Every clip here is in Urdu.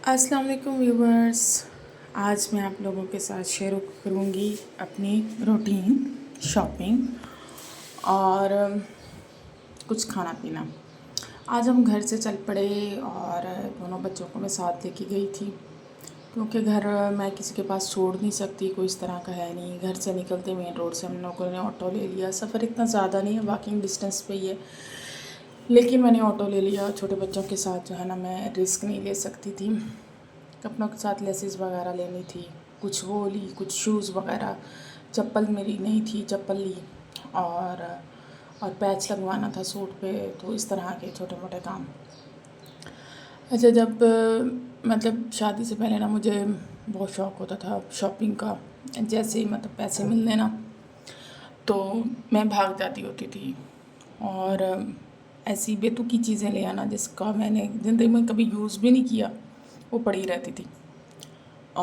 السلام علیکم ویورز، آج میں آپ لوگوں کے ساتھ شیئر کروں گی اپنی روٹین شاپنگ اور کچھ کھانا پینا۔ آج ہم گھر سے چل پڑے اور دونوں بچوں کو میں ساتھ لے کے گئی تھی، کیونکہ گھر میں کسی کے پاس چھوڑ نہیں سکتی، کوئی اس طرح کا ہے نہیں۔ گھر سے نکلتے مین روڈ سے ہم لوگوں نے آٹو لے لیا۔ سفر اتنا زیادہ نہیں ہے، واکنگ ڈسٹینس پہ ہی ہے، لیکن میں نے آٹو لے لیا۔ چھوٹے بچوں کے ساتھ جو ہے نا میں رسک نہیں لے سکتی تھی، کپڑوں کے ساتھ لیسز وغیرہ لینی تھی، کچھ وہ لی، کچھ شوز وغیرہ، چپل میری نہیں تھی، چپل لی، اور پیچ لگوانا تھا سوٹ پہ، تو اس طرح کے چھوٹے موٹے کام۔ اچھا، جب مطلب شادی سے پہلے نا مجھے بہت شوق ہوتا تھا شاپنگ کا، جیسے ہی مطلب پیسے ملنے نا تو میں بھاگ جاتی ہوتی تھی اور ایسی بے تکی چیزیں لے آنا جس کا میں نے زندگی میں کبھی یوز بھی نہیں کیا، وہ پڑی رہتی تھی،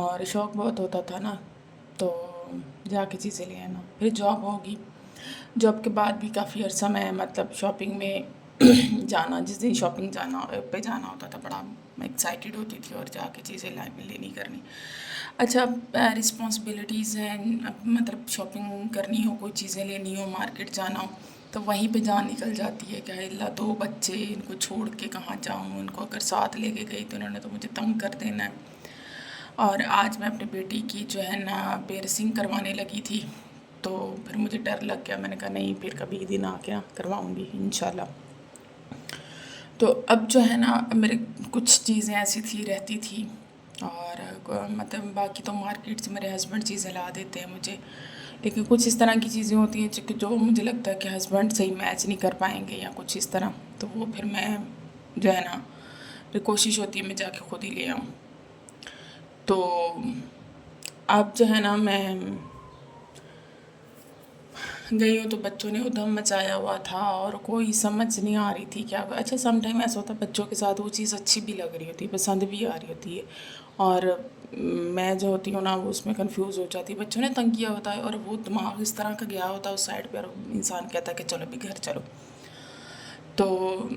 اور شوق بہت ہوتا تھا نا، تو جا کے چیزیں لے آنا۔ پھر جاب ہوگی، جاب کے بعد بھی کافی عرصہ میں مطلب شاپنگ میں جانا، جس دن شاپنگ پہ جانا ہوتا تھا، بڑا میں ایکسائٹیڈ ہوتی تھی اور جا کے چیزیں لینی کرنی۔ اچھا، رسپانسبلٹیز ہیں، مطلب شاپنگ کرنی ہو، کوئی چیزیں لینی ہو، مارکیٹ جانا ہو، تو وہیں پہ جان نکل جاتی ہے کہ اللہ، 2 بچے، ان کو چھوڑ کے کہاں جاؤں، ان کو اگر ساتھ لے کے گئی تو انہوں نے تو مجھے تنگ کر دینا ہے۔ اور آج میں اپنی بیٹی کی جو ہے نا پیرسنگ کروانے لگی تھی، تو پھر مجھے ڈر لگ گیا، میں نے کہا نہیں، پھر کبھی دن آ کے کرواؤں گی انشاءاللہ۔ تو اب جو ہے نا میرے کچھ چیزیں ایسی رہتی تھی، اور مطلب باقی تو مارکیٹ سے میرے ہسبینڈ چیزیں لا دیتے ہیں مجھے، لیکن کچھ اس طرح کی چیزیں ہوتی ہیں جو مجھے لگتا ہے کہ ہسبینڈ صحیح میچ نہیں کر پائیں گے یا کچھ اس طرح، تو وہ پھر میں جو ہے نا پھر کوشش ہوتی ہے میں جا کے خود ہی لے آؤں۔ تو اب جو ہے نا میں گئی ہوں تو بچوں نے ادھم مچایا ہوا تھا اور کوئی سمجھ نہیں آ رہی تھی کیا۔ اچھا، سم ٹائم ایسا ہوتا ہے بچوں کے ساتھ وہ چیز اچھی بھی لگ رہی ہوتی ہے، پسند بھی آ رہی ہوتی ہے، اور میں جو ہوتی ہوں نا وہ اس میں کنفیوز ہو جاتی ہے۔ بچوں نے تنگ کیا ہوتا ہے اور وہ دماغ اس طرح کا گیا ہوتا ہے اس سائڈ پہ، اور انسان کہتا ہے کہ چلو بھی گھر چلو۔ تو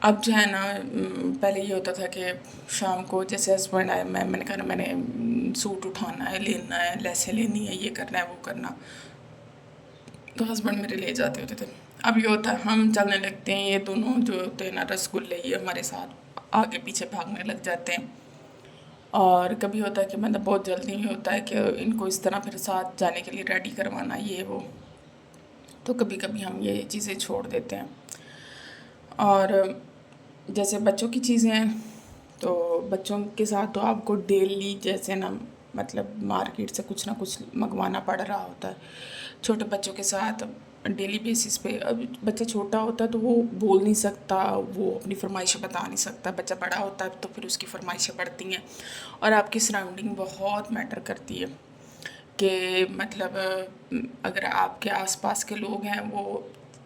اب جو ہے نا پہلے یہ ہوتا تھا کہ شام کو جیسے ہسبینڈ آئے، میں نے کہا میں نے سوٹ اٹھانا ہے، لینا ہے، لیسیں لینی ہے، یہ کرنا ہے، وہ کرنا، تو ہسبینڈ میرے لے جاتے ہوتے تھے۔ اب یہ ہوتا ہے ہم چلنے لگتے ہیں، یہ دونوں جو ہوتے ہیں نا رسگلے، یہ ہمارے ساتھ آگے پیچھے بھاگنے لگ جاتے ہیں، اور کبھی ہوتا ہے کہ مطلب بہت جلدی میں ہوتا ہے کہ ان کو اس طرح پھر ساتھ جانے کے لیے ریڈی کروانا، یہ وہ، تو کبھی کبھی ہم یہ چیزیں چھوڑ دیتے ہیں۔ اور جیسے بچوں کی چیزیں ہیں تو بچوں کے ساتھ تو آپ کو ڈیلی جیسے نا مطلب مارکیٹ سے کچھ نہ کچھ منگوانا پڑ رہا ہوتا ہے۔ چھوٹے بچوں کے ساتھ ڈیلی بیسس پہ، اب بچہ چھوٹا ہوتا ہے تو وہ بول نہیں سکتا، وہ اپنی فرمائشیں بتا نہیں سکتا، بچہ بڑا ہوتا ہے تو پھر اس کی فرمائشیں بڑھتی ہیں، اور آپ کی سراؤنڈنگ بہت میٹر کرتی ہے کہ مطلب اگر آپ کے آس پاس کے لوگ ہیں وہ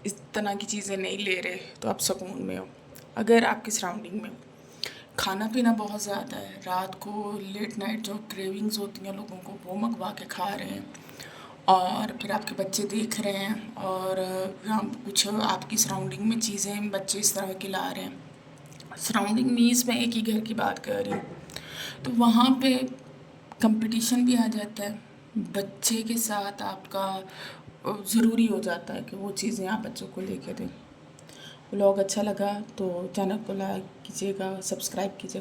اس طرح کی چیزیں نہیں لے رہے تو آپ سکون میں ہو۔ اگر آپ کی سراؤنڈنگ میں کھانا پینا بہت زیادہ ہے، رات کو لیٹ نائٹ جو کریونگز ہوتی ہیں لوگوں کو، وہ منگوا کے کھا رہے ہیں، اور پھر آپ کے بچے دیکھ رہے ہیں، اور کچھ آپ کی سراؤنڈنگ میں چیزیں بچے اس طرح کی لا رہے ہیں، سراؤنڈنگ مینس میں ایک ہی گھر کی بات کر رہی ہوں، تو وہاں پہ کمپٹیشن بھی آ جاتا ہے، بچے کے ساتھ آپ کا ضروری ہو جاتا ہے کہ وہ چیزیں آپ بچوں کو لے کے دیں۔ ولاگ اچھا لگا تو چینل کو لائک کیجیے گا، سبسکرائب کیجیے گا۔